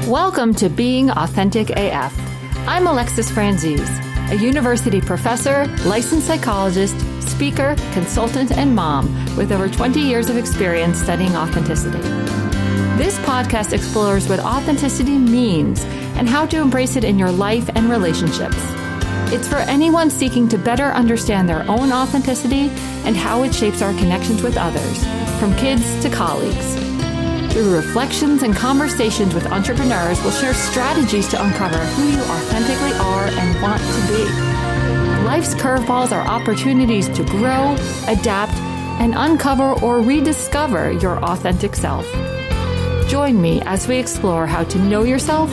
Welcome to Being Authentic AF. I'm Alexis Franzese, a university professor, licensed psychologist, speaker, consultant, and mom with over 20 years of experience studying authenticity. This podcast explores what authenticity means and how to embrace it in your life and relationships. It's for anyone seeking to better understand their own authenticity and how it shapes our connections with others, from kids to colleagues. Through reflections and conversations with entrepreneurs, we'll share strategies to uncover who you authentically are and want to be. Life's curveballs are opportunities to grow, adapt, and uncover or rediscover your authentic self. Join me as we explore how to know yourself,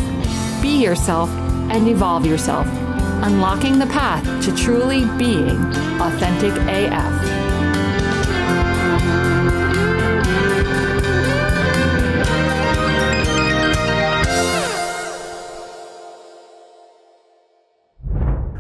be yourself, and evolve yourself, unlocking the path to truly being authentic AF.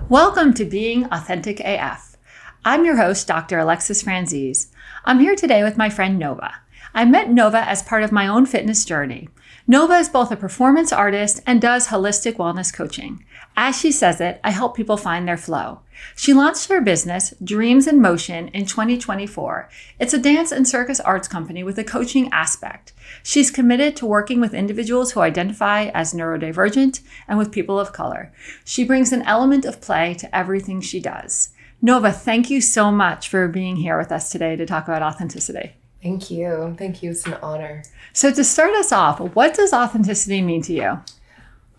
Welcome to Being Authentic AF. I'm your host, Dr. Alexis Franzese. I'm here today with my friend Nova. I met Nova as part of my own fitness journey. Nova is both a performance artist and does holistic wellness coaching. As she says it, I help people find their flow. She launched her business, Dreams in Motion, in 2024. It's a dance and circus arts company with a coaching aspect. She's committed to working with individuals who identify as neurodivergent and with people of color. She brings an element of play to everything she does. Nova, thank you so much for being here with us today to talk about authenticity. Thank you. Thank you. It's an honor. So to start us off, what does authenticity mean to you?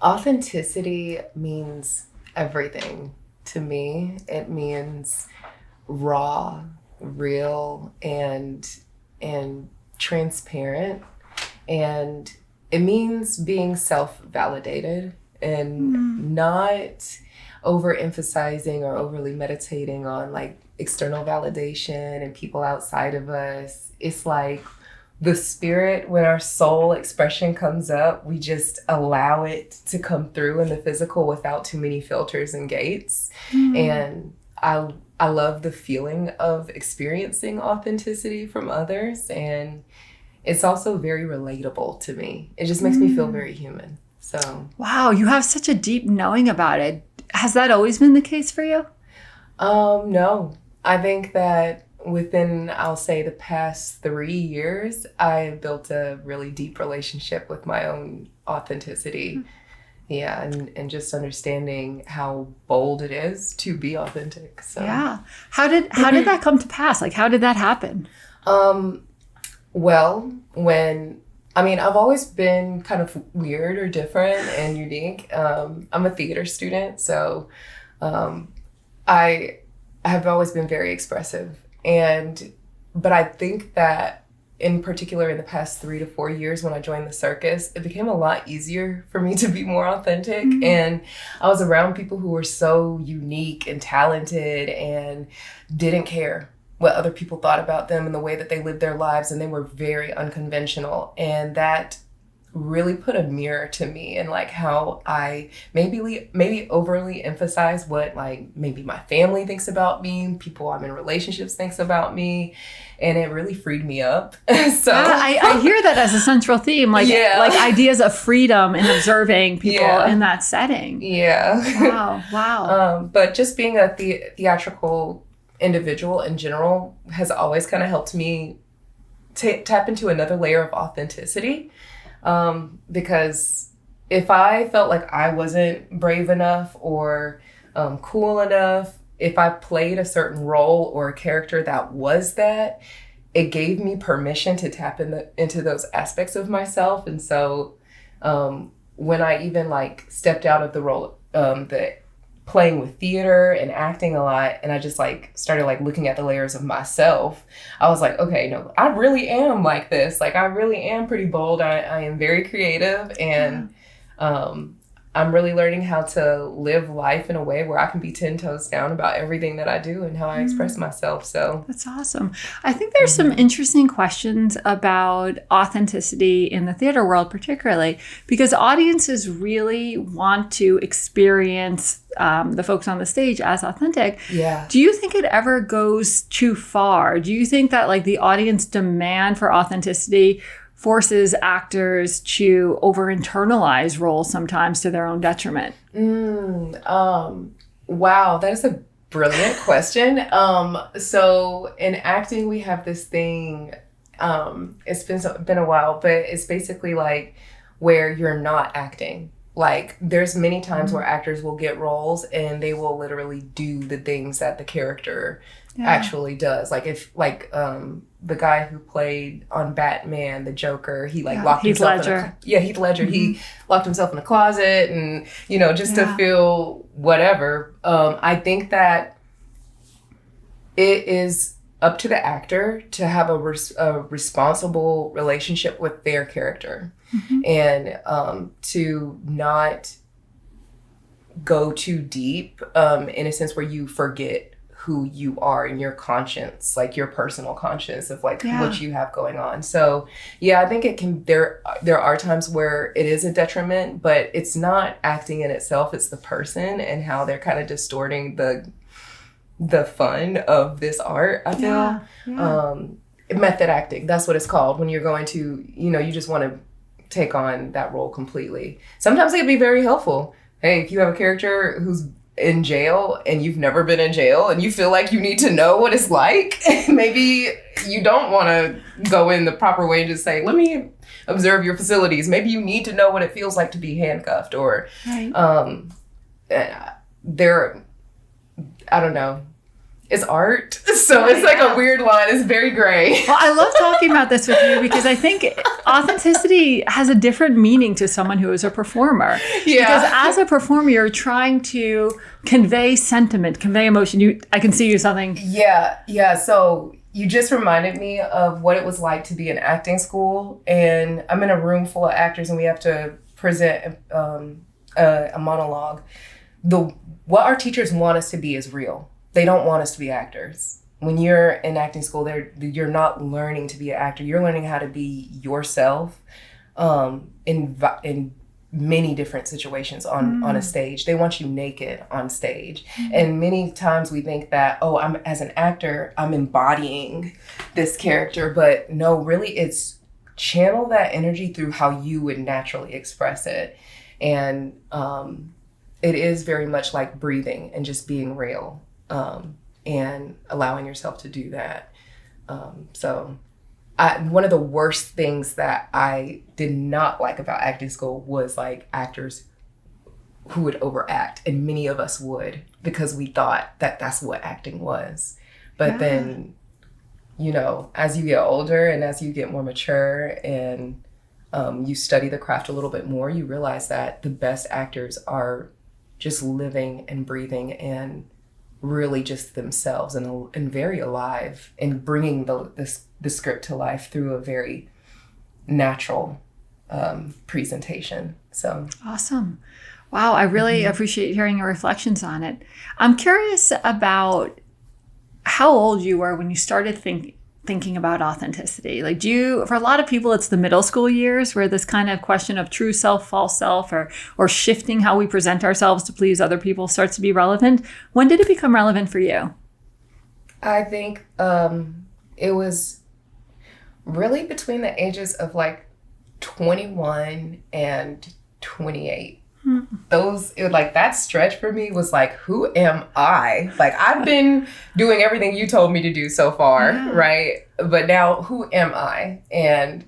Authenticity means everything to me. It means raw, real, and transparent. And it means being self-validated and not overemphasizing or overly meditating on like external validation and people outside of us. It's like the spirit, when our soul expression comes up, we just allow it to come through in the physical without too many filters and gates. And I love the feeling of experiencing authenticity from others. And it's also very relatable to me. It just makes me feel very human. So wow, you have such a deep knowing about it. Has that always been the case for you? No. I think that within, I'll say, the past 3 years, I built a really deep relationship with my own authenticity. Yeah, and just understanding how bold it is to be authentic. So yeah. How did that come to pass? Like, how did that happen? Well, I've always been kind of weird or different and unique. I'm a theater student, so I have always been very expressive. But I think that in particular in the past 3 to 4 years when I joined the Circus, it became a lot easier for me to be more authentic. And I was around people who were so unique and talented and didn't care what other people thought about them and the way that they lived their lives. And they were very unconventional. And that really put a mirror to me and like how I maybe overly emphasize what like maybe my family thinks about me, people I'm in relationships thinks about me, and it really freed me up. So I hear that as a central theme, like ideas of freedom in observing people in that setting. Yeah. Wow. But just being a theatrical individual in general has always kind of helped me tap into another layer of authenticity. Because if I felt like I wasn't brave enough or cool enough, if I played a certain role or a character that was that, it gave me permission to tap into those aspects of myself. And so when I even like stepped out of the role, the playing with theater and acting a lot, and I just like started like looking at the layers of myself, I was like, okay, no, I really am like this. Like I really am pretty bold. I am very creative, and I'm really learning how to live life in a way where I can be 10 toes down about everything that I do and how I express myself. So that's awesome. I think there's some interesting questions about authenticity in the theater world, particularly because audiences really want to experience the folks on the stage as authentic. Yeah. Do you think it ever goes too far? Do you think that like the audience demand for authenticity forces actors to over internalize roles sometimes to their own detriment? Wow, that is a brilliant question. So in acting, we have this thing, it's been a while, but it's basically like where you're not acting. Like there's many times where actors will get roles and they will literally do the things that the character actually does. Like if the guy who played on Batman, the Joker, he locked himself Heath Ledger. He locked himself in a closet and, just to feel whatever. I think that it is up to the actor to have a responsible relationship with their character and to not go too deep in a sense where you forget who you are in your conscience, like your personal conscience of what you have going on. So I think it can, there are times where it is a detriment, but it's not acting in itself, it's the person and how they're kind of distorting the fun of this art, I feel. Method acting, that's what it's called, when you're going to, you just want to take on that role completely. Sometimes it can be very helpful. Hey, if you have a character who's in jail and you've never been in jail and you feel like you need to know what it's like, maybe you don't want to go in the proper way and just say, let me observe your facilities. Maybe you need to know what it feels like to be handcuffed or I don't know. It's art. So it's like a weird line. It's very gray. Well, I love talking about this with you because I think authenticity has a different meaning to someone who is a performer. Yeah. Because as a performer, you're trying to convey sentiment, convey emotion. I can see you something. Yeah. So you just reminded me of what it was like to be in acting school. And I'm in a room full of actors and we have to present a monologue. What our teachers want us to be is real. They don't want us to be actors. When you're in acting school, you're not learning to be an actor. You're learning how to be yourself in many different situations on a stage. They want you naked on stage. And many times we think that, as an actor, I'm embodying this character. But no, really, it's channel that energy through how you would naturally express it. And it is very much like breathing and just being real. And allowing yourself to do that. So one of the worst things that I did not like about acting school was like actors who would overact, and many of us would because we thought that that's what acting was. But then, as you get older and as you get more mature and you study the craft a little bit more, you realize that the best actors are just living and breathing and really just themselves and very alive and bringing the script to life through a very natural presentation. So awesome. Wow. I really appreciate hearing your reflections on it. I'm curious about how old you were when you started thinking about authenticity. Like for a lot of people, it's the middle school years where this kind of question of true self, false self, or shifting how we present ourselves to please other people starts to be relevant. When did it become relevant for you? I think it was really between the ages of like 21 and 28. That stretch for me was like, who am I? Like, I've been doing everything you told me to do so far, right? But now, who am I? And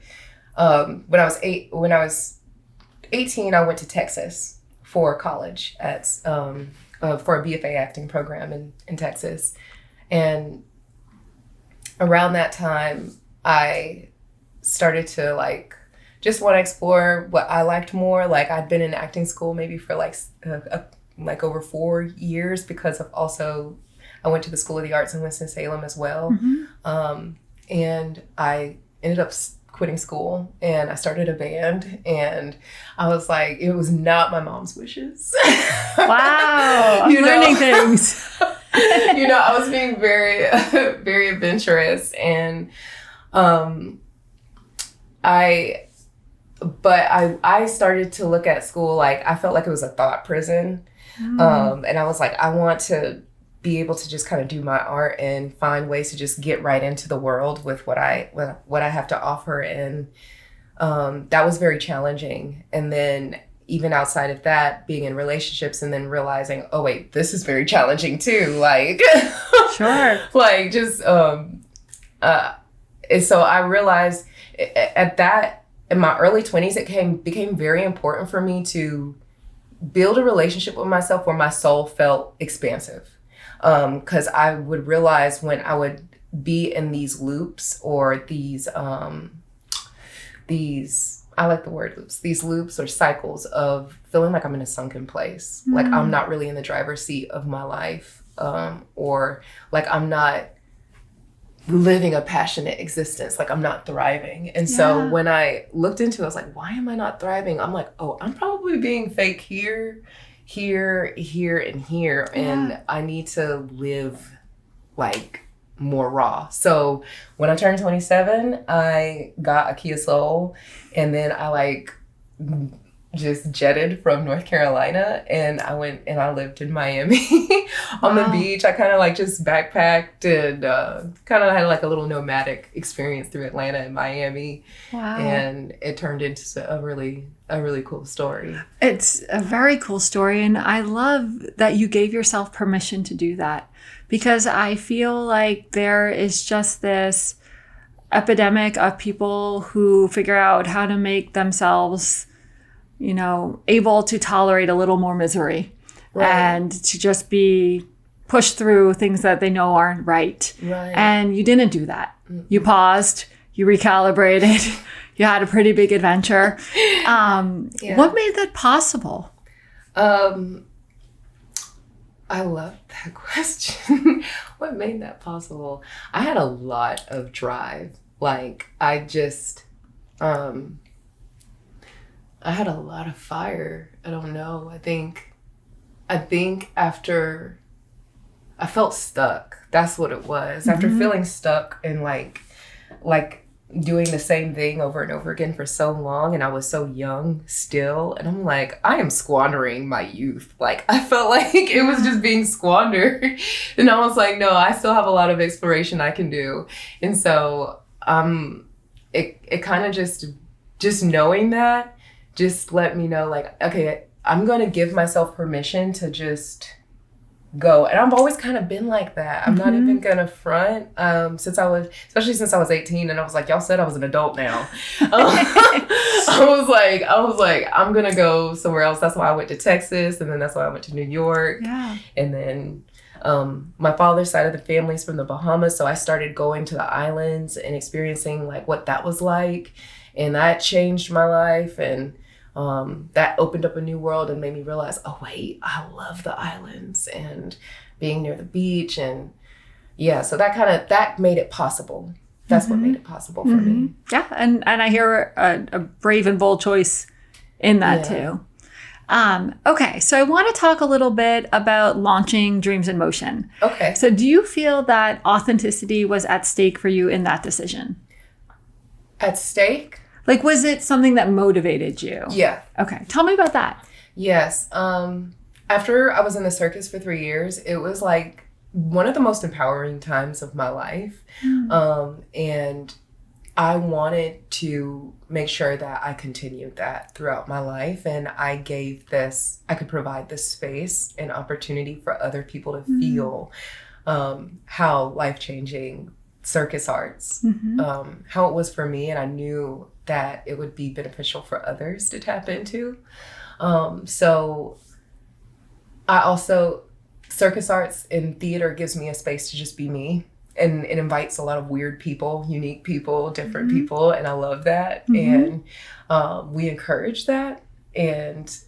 when I was 18, I went to Texas for college for a BFA acting program in Texas. And around that time, I started to just want to explore what I liked more. Like I'd been in acting school maybe for like over 4 years because of also I went to the School of the Arts in Winston-Salem as well. And I ended up quitting school and I started a band and I was like, it was not my mom's wishes. Wow. I'm learning things. I was being very, very adventurous and I started to look at school like I felt like it was a thought prison. And I was like, I want to be able to just kind of do my art and find ways to just get right into the world with what I have to offer. And that was very challenging. And then even outside of that, being in relationships and then realizing, oh wait, this is very challenging too. Like, sure. Like just, and so I realized in my early 20s, it became very important for me to build a relationship with myself where my soul felt expansive. Cause I would realize when I would be in these loops or these, I like the word loops, these loops or cycles of feeling like I'm in a sunken place. Like I'm not really in the driver's seat of my life. Or like I'm not living a passionate existence. Like I'm not thriving. And so when I looked into it, I was like, why am I not thriving? I'm like, oh, I'm probably being fake here, and here. And I need to live like more raw. So when I turned 27, I got a Kia Soul, and then I like just jetted from North Carolina, and I went and I lived in Miami on the beach. I kind of like just backpacked and kind of had like a little nomadic experience through Atlanta and Miami. Wow. And it turned into a really cool story. It's a very cool story, and I love that you gave yourself permission to do that, because I feel like there is just this epidemic of people who figure out how to make themselves, able to tolerate a little more misery, and to just be pushed through things that they know aren't right. And you didn't do that. Mm-hmm. You paused, you recalibrated, you had a pretty big adventure. What made that possible? I love that question. What made that possible? I had a lot of drive. Like I had a lot of fire. I don't know. I think after I felt stuck. That's what it was. Mm-hmm. After feeling stuck and like doing the same thing over and over again for so long, and I was so young still, and I'm like, I am squandering my youth. Like I felt like it was just being squandered. And I was like, no, I still have a lot of exploration I can do. And so it kind of just knowing that just let me know, like, okay, I'm going to give myself permission to just go. And I've always kind of been like that. I'm not even going to front, especially since I was 18, and I was like, y'all said I was an adult now. I was like, I'm going to go somewhere else. That's why I went to Texas. And then that's why I went to New York. Yeah. And then my father's side of the family is from the Bahamas. So I started going to the islands and experiencing like what that was like. And that changed my life. And that opened up a new world and made me realize, oh wait, I love the islands and being near the beach. And so that made it possible. That's what made it possible for me. Yeah. And I hear a brave and bold choice in that too. Okay. So I want to talk a little bit about launching Dreams in Motion. Okay. So do you feel that authenticity was at stake for you in that decision? At stake? Like, was it something that motivated you? Yeah. Okay. Tell me about that. Yes. After I was in the circus for 3 years, it was like one of the most empowering times of my life. And I wanted to make sure that I continued that throughout my life. And I could provide this space and opportunity for other people to feel how life-changing circus arts, how it was for me. And I knew that it would be beneficial for others to tap into. So I also, circus arts and theater gives me a space to just be me. And it invites a lot of weird people, unique people, different people. And I love that. And we encourage that. And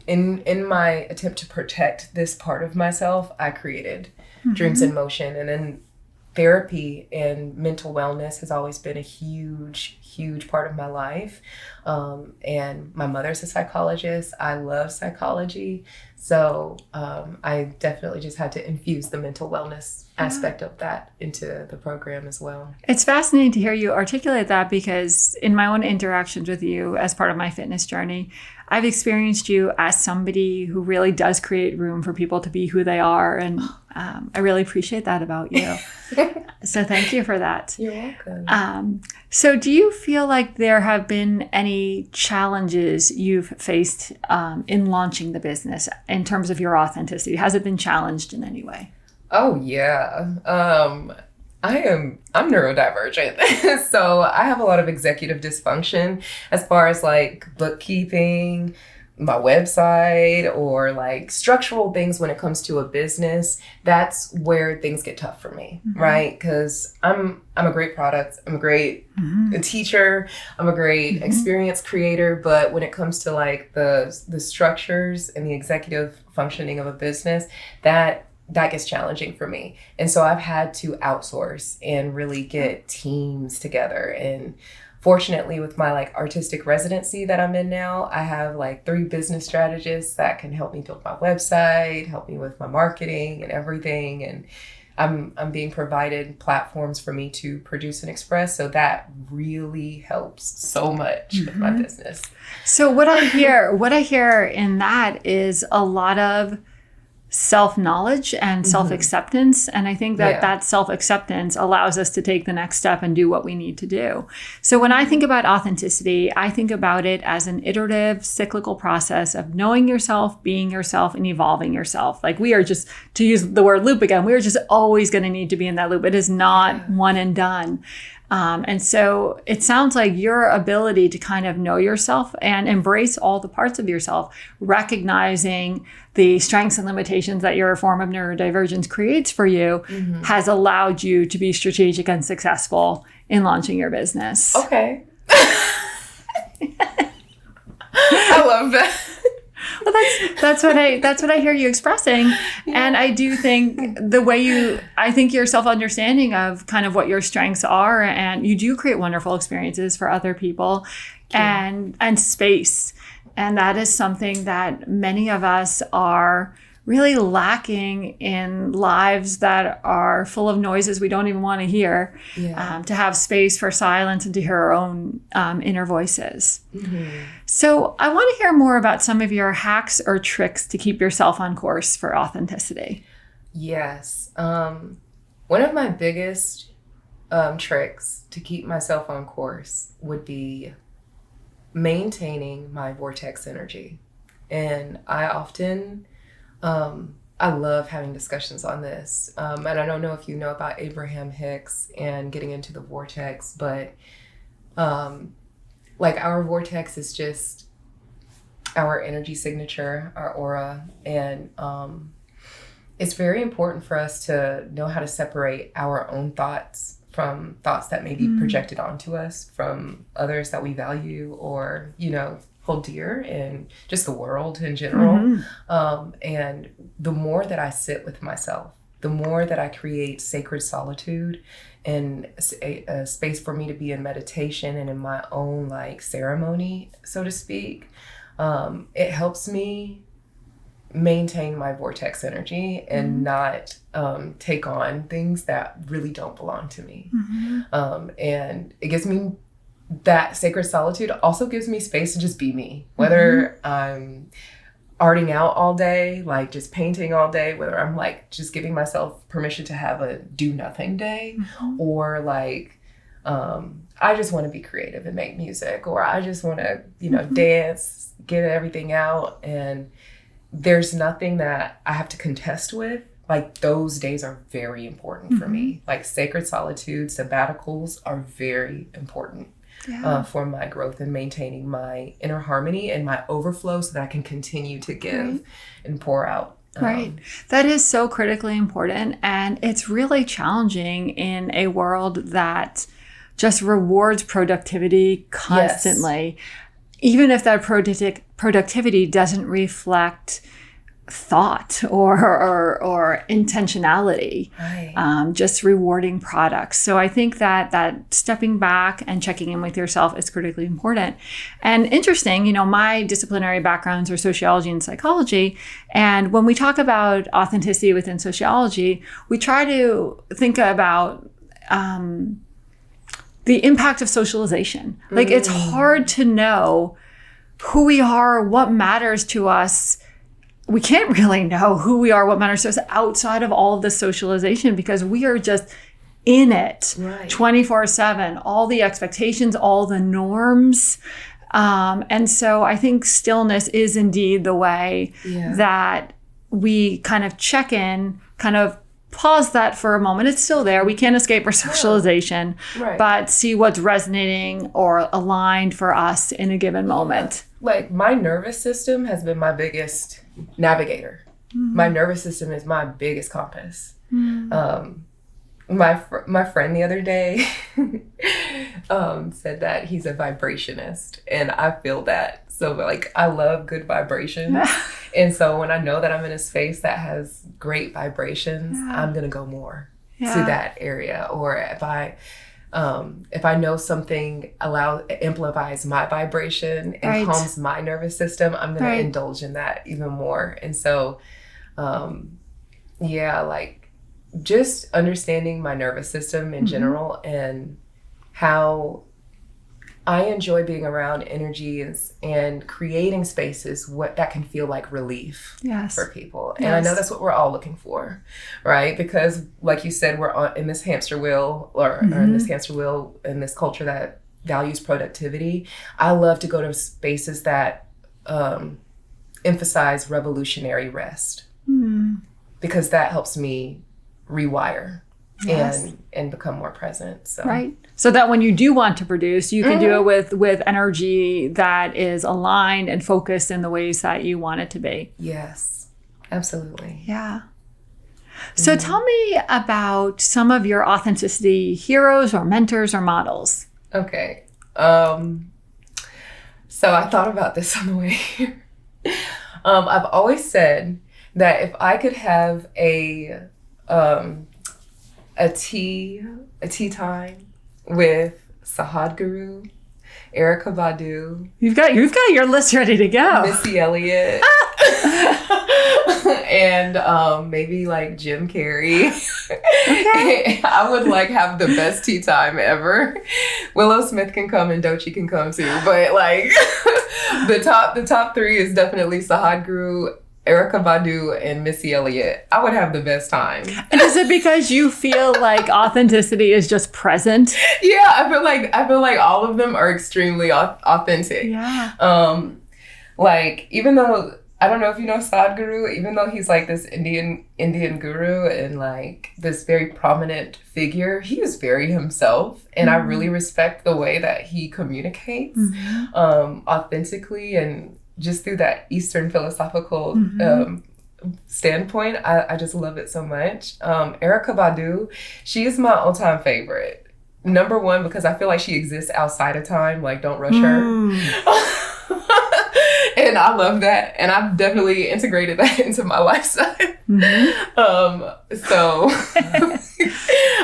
in my attempt to protect this part of myself, I created Dreams in Motion. And then therapy and mental wellness has always been a huge part of my life. And my mother's a psychologist. I love psychology. So I definitely just had to infuse the mental wellness aspect of that into the program as well. It's fascinating to hear you articulate that, because in my own interactions with you as part of my fitness journey, I've experienced you as somebody who really does create room for people to be who they are. And I really appreciate that about you. So thank you for that. You're welcome. So do you feel like there have been any challenges you've faced in launching the business in terms of your authenticity? Has it been challenged in any way? Oh, yeah. I'm neurodivergent. So I have a lot of executive dysfunction as far as like bookkeeping, my website, or like structural things when it comes to a business. That's where things get tough for me, right? Because I'm a great product. I'm a great teacher. I'm a great experience creator. But when it comes to like the structures and the executive functioning of a business, that gets challenging for me. And so I've had to outsource and really get teams together. And fortunately, with my like artistic residency that I'm in now, I have like 3 business strategists that can help me build my website, help me with my marketing and everything. And I'm being provided platforms for me to produce and express. So that really helps so much with my business. So what I hear in that is a lot of self-knowledge and self-acceptance. And I think that self-acceptance allows us to take the next step and do what we need to do. So when I think about authenticity, I think about it as an iterative, cyclical process of knowing yourself, being yourself, and evolving yourself. Like we are just, to use the word loop again, we are just always going to need to be in that loop. It is not one and done. And so it sounds like your ability to kind of know yourself and embrace all the parts of yourself, recognizing the strengths and limitations that your form of neurodivergence creates for you, has allowed you to be strategic and successful in launching your business. Okay. I love that. Well, that's what I hear you expressing. Yeah. And I do think I think your self-understanding of kind of what your strengths are, and you do create wonderful experiences for other people and space. And that is something that many of us are really lacking in lives that are full of noises we don't even want to hear, to have space for silence and to hear our own inner voices. So I want to hear more about some of your hacks or tricks to keep yourself on course for authenticity. Yes. One of my biggest tricks to keep myself on course would be maintaining my vortex energy. And I often... I love having discussions on this. And I don't know if you know about Abraham Hicks and getting into the vortex, but like our vortex is just our energy signature, our aura. And it's very important for us to know how to separate our own thoughts from thoughts that may be projected onto us from others that we value or, hold dear in just the world in general. And the more that I sit with myself, the more that I create sacred solitude and a space for me to be in meditation and in my own like ceremony, so to speak, it helps me maintain my vortex energy and not take on things that really don't belong to me. And it gives me that sacred solitude also gives me space to just be me, whether I'm arting out all day, like just painting all day, whether I'm like just giving myself permission to have a do nothing day, or like I just want to be creative and make music, or I just want to, dance, get everything out. And there's nothing that I have to contest with. Like those days are very important for me. Like sacred solitude, sabbaticals are very important. For my growth and maintaining my inner harmony and my overflow so that I can continue to give and pour out. Right. That is so critically important. And it's really challenging in a world that just rewards productivity constantly, even if that productivity doesn't reflect thought or intentionality, just rewarding products. So I think that stepping back and checking in with yourself is critically important. And interesting, my disciplinary backgrounds are sociology and psychology. And when we talk about authenticity within sociology, we try to think about the impact of socialization. Like it's hard to know who we are, what matters to us. We can't really know who we are, what matters to us outside of all of this socialization, because we are just in it Right. 24/7, all the expectations, all the norms. And so I think stillness is indeed the way that we kind of check in, kind of pause that for a moment. It's still there. We can't escape our socialization, Right. but see what's resonating or aligned for us in a given moment. Like, my nervous system has been my biggest navigator. My nervous system is my biggest compass. My friend the other day said that he's a vibrationist, and I feel that. So, like, I love good vibrations. And so when I know that I'm in a space that has great vibrations, I'm going to go more to that area. Or if I know something amplifies my vibration and calms my nervous system, I'm going to indulge in that even more. And so, like, just understanding my nervous system in general and how I enjoy being around energies and creating spaces that can feel like relief for people. And I know that's what we're all looking for, right? Because, like you said, we're in this hamster wheel or in this hamster wheel in this culture that values productivity. I love to go to spaces that emphasize revolutionary rest because that helps me rewire and become more present. So. Right. So that when you do want to produce, you can do it with energy that is aligned and focused in the ways that you want it to be. Yes, absolutely. Yeah. So tell me about some of your authenticity heroes or mentors or models. Okay. So I thought about this on the way here. I've always said that if I could have a tea time with Sadhguru, Erykah Badu. You've got your list ready to go. Missy Elliott. And maybe like Jim Carrey. Okay. I would like have the best tea time ever. Willow Smith can come and Doechii can come too. But like the top three is definitely Sadhguru, Erykah Badu, and Missy Elliott. I would have the best time. And is it because you feel like authenticity is just present? Yeah, I feel like all of them are extremely authentic. Yeah. Like, even though I don't know if you know Sadhguru, even though he's like this Indian guru and like this very prominent figure, he is very himself, and I really respect the way that he communicates authentically and just through that Eastern philosophical standpoint. I just love it so much. Erykah Badu, she is my all-time favorite. Number one, because I feel like she exists outside of time. Like, don't rush her. And I love that. And I've definitely integrated that into my lifestyle. So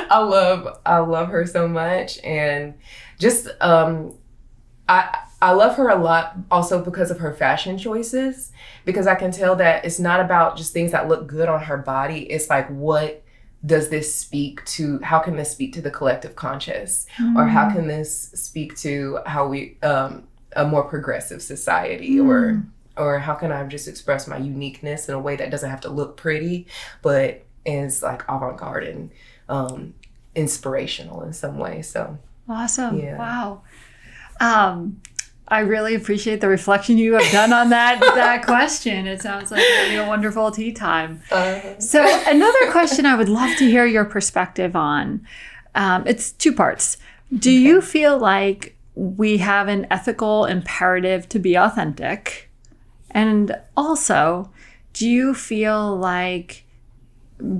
I love her so much. And just, I love her a lot also because of her fashion choices, because I can tell that it's not about just things that look good on her body. It's like, what does this speak to? How can this speak to the collective conscious? Or how can this speak to how we, a more progressive society? Or how can I just express my uniqueness in a way that doesn't have to look pretty, but is like avant-garde and inspirational in some way. So awesome. Yeah. Wow. I really appreciate the reflection you have done on that question. It sounds like really a wonderful tea time. So another question I would love to hear your perspective on. It's two parts. Do you feel like we have an ethical imperative to be authentic? And also, do you feel like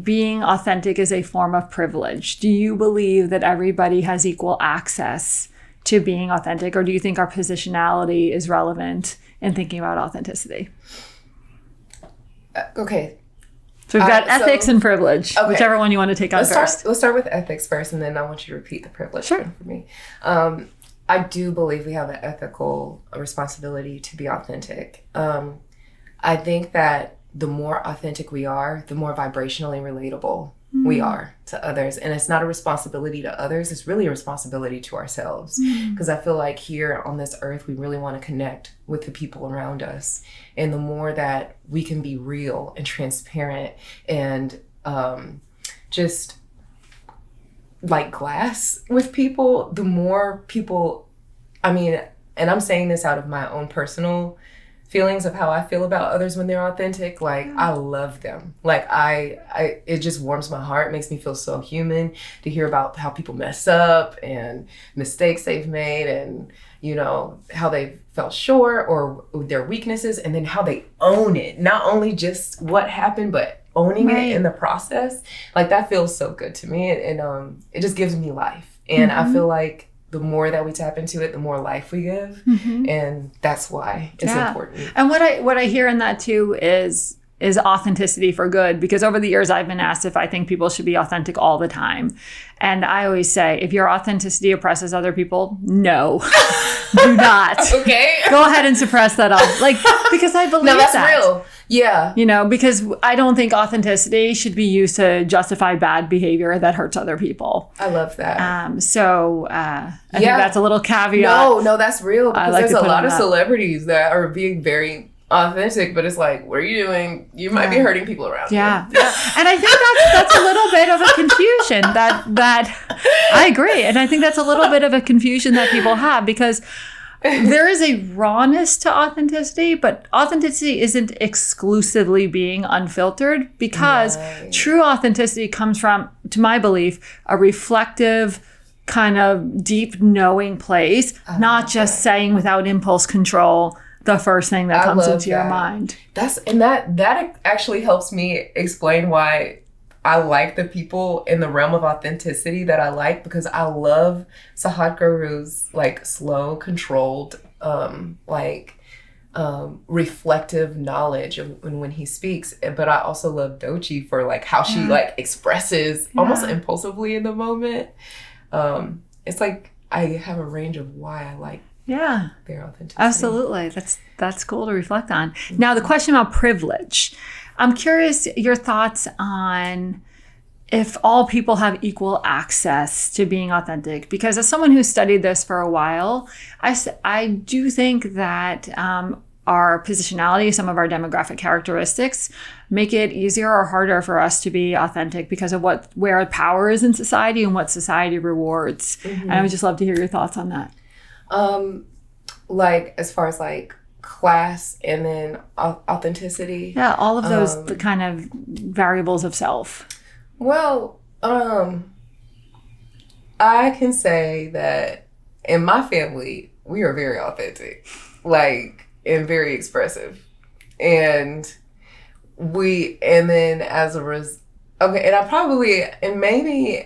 being authentic is a form of privilege? Do you believe that everybody has equal access to being authentic, or do you think our positionality is relevant in thinking about authenticity? Okay. So we've got ethics and privilege, whichever one you want to take on first. Let's start with ethics first, and then I want you to repeat the privilege one for me. I do believe we have an ethical responsibility to be authentic. I think that the more authentic we are, the more vibrationally relatable we are to others. And it's not a responsibility to others. It's really a responsibility to ourselves. Because I feel like here on this earth, we really want to connect with the people around us. And the more that we can be real and transparent and just like glass with people, the more people, I mean, and I'm saying this out of my own personal feelings of how I feel about others when they're authentic. Like, I love them. Like, it just warms my heart, makes me feel so human to hear about how people mess up and mistakes they've made and, you know, how they fell short or their weaknesses, and then how they own it. Not only just what happened, but owning it in the process. Like, that feels so good to me. And it just gives me life. And I feel like the more that we tap into it, the more life we give. And that's why it's important. And what I hear in that too is authenticity for good, because over the years I've been asked if I think people should be authentic all the time. And I always say, if your authenticity oppresses other people, no, do not. Okay. Go ahead and suppress that off. Like, because I believe no, that's that. real. Yeah. You know, because I don't think authenticity should be used to justify bad behavior that hurts other people. I love that. I think that's a little caveat. No, that's real. Because like there's to a put lot in of that. celebrities that are being very authentic, but it's like, what are you doing? You might be hurting people around you. Yeah. And I think that's a little bit of a confusion that I agree. And I think that's a little bit of a confusion that people have, because there is a rawness to authenticity, but authenticity isn't exclusively being unfiltered, because true authenticity comes from, to my belief, a reflective, kind of deep knowing place, not just saying without impulse control the first thing that comes into your mind. That actually helps me explain why I like the people in the realm of authenticity that I like, because I love Sahad Guru's like slow, controlled, reflective knowledge when he speaks. But I also love Doechii for like how she like expresses almost impulsively in the moment. It's like I have a range of why I like their authenticity. Absolutely. That's cool to reflect on. Now, the question about privilege. I'm curious your thoughts on if all people have equal access to being authentic, because as someone who's studied this for a while, I do think that our positionality, some of our demographic characteristics make it easier or harder for us to be authentic because of where power is in society and what society rewards. And I would just love to hear your thoughts on that. Like as far as like class and then authenticity. Yeah, all of those the kind of variables of self. Well, I can say that in my family, we are very authentic, like, and very expressive. And then as a result, okay, and maybe,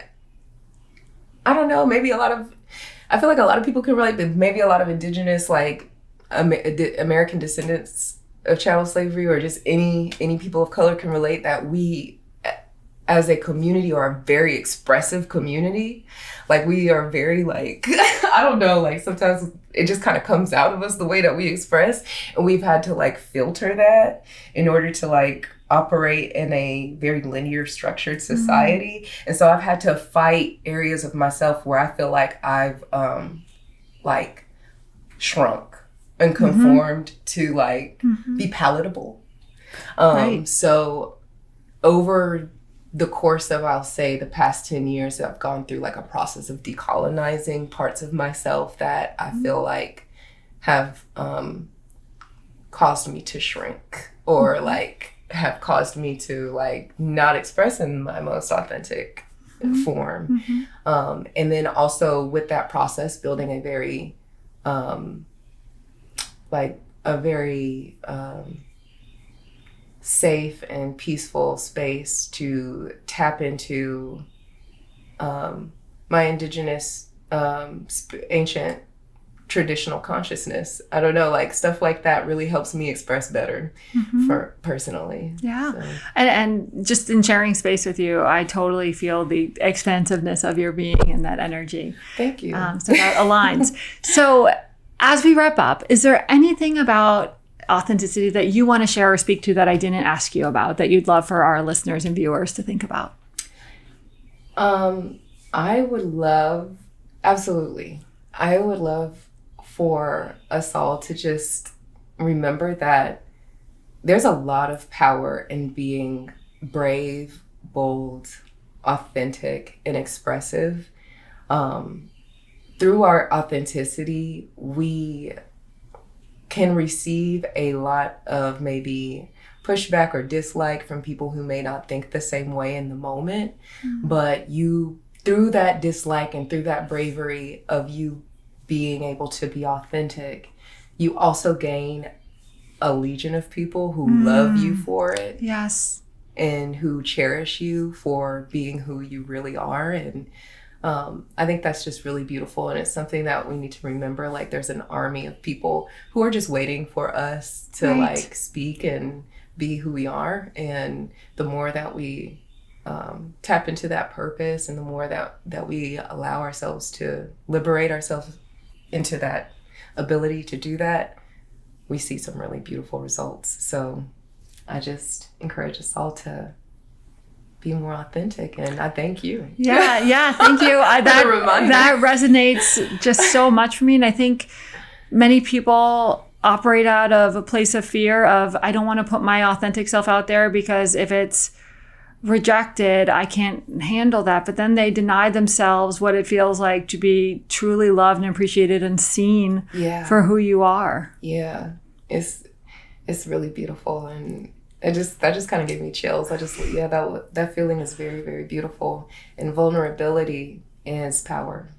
I don't know, I feel like a lot of people can relate, but maybe a lot of indigenous, like, American descendants of chattel slavery, or just any people of color can relate, that we as a community are a very expressive community. Like, we are very, like, I don't know, like, sometimes it just kind of comes out of us the way that we express, and we've had to like filter that in order to like operate in a very linear structured society. And so I've had to fight areas of myself where I feel like I've like shrunk and conformed to like be palatable. So over the course of, I'll say, the past 10 years, I've gone through like a process of decolonizing parts of myself that I feel like have caused me to shrink, or like have caused me to like not express in my most authentic form. And then also with that process, building a very safe and peaceful space to tap into my indigenous ancient traditional consciousness. I don't know, like stuff like that really helps me express better for personally. Yeah. So. And just in sharing space with you, I totally feel the expansiveness of your being and that energy. Thank you. So that aligns. So as we wrap up, is there anything about authenticity that you want to share or speak to that I didn't ask you about that you'd love for our listeners and viewers to think about? I would love for us all to just remember that there's a lot of power in being brave, bold, authentic and expressive. Through our authenticity, we can receive a lot of maybe pushback or dislike from people who may not think the same way in the moment. But through that dislike and through that bravery of you being able to be authentic, you also gain a legion of people who love you for it. Yes. And who cherish you for being who you really are. And I think that's just really beautiful. And it's something that we need to remember. Like, there's an army of people who are just waiting for us to like speak and be who we are. And the more that we tap into that purpose, and the more that we allow ourselves to liberate ourselves into that ability to do that, we see some really beautiful results. So I just encourage us all to be more authentic, and I thank you. Yeah, thank you. That resonates just so much for me, and I think many people operate out of a place of fear of, I don't want to put my authentic self out there because if it's rejected, I can't handle that. But then they deny themselves what it feels like to be truly loved and appreciated and seen for who you are. Yeah, it's really beautiful, and that just kind of gave me chills. That feeling is very, very beautiful. And vulnerability is power.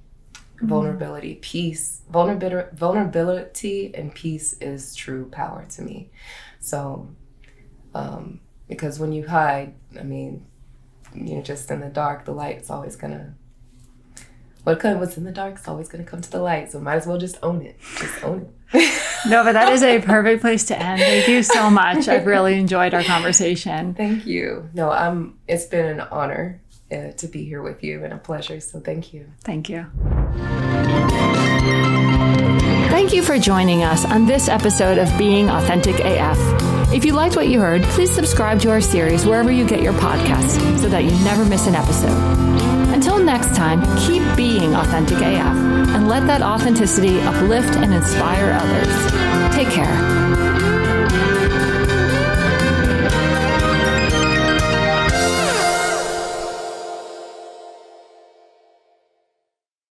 Vulnerability, peace, vulnerability and peace is true power to me. So, because when you hide, I mean, you're just in the dark. The light's always gonna. What's in the dark is always gonna come to the light. So might as well just own it. Just own it. No, but that is a perfect place to end. Thank you so much. I've really enjoyed our conversation. Thank you. No, it's been an honor to be here with you, and a pleasure. So thank you. Thank you. Thank you for joining us on this episode of Being Authentic AF. If you liked what you heard, please subscribe to our series wherever you get your podcasts so that you never miss an episode. Until next time, keep being Authentic AF and let that authenticity uplift and inspire others. Take care.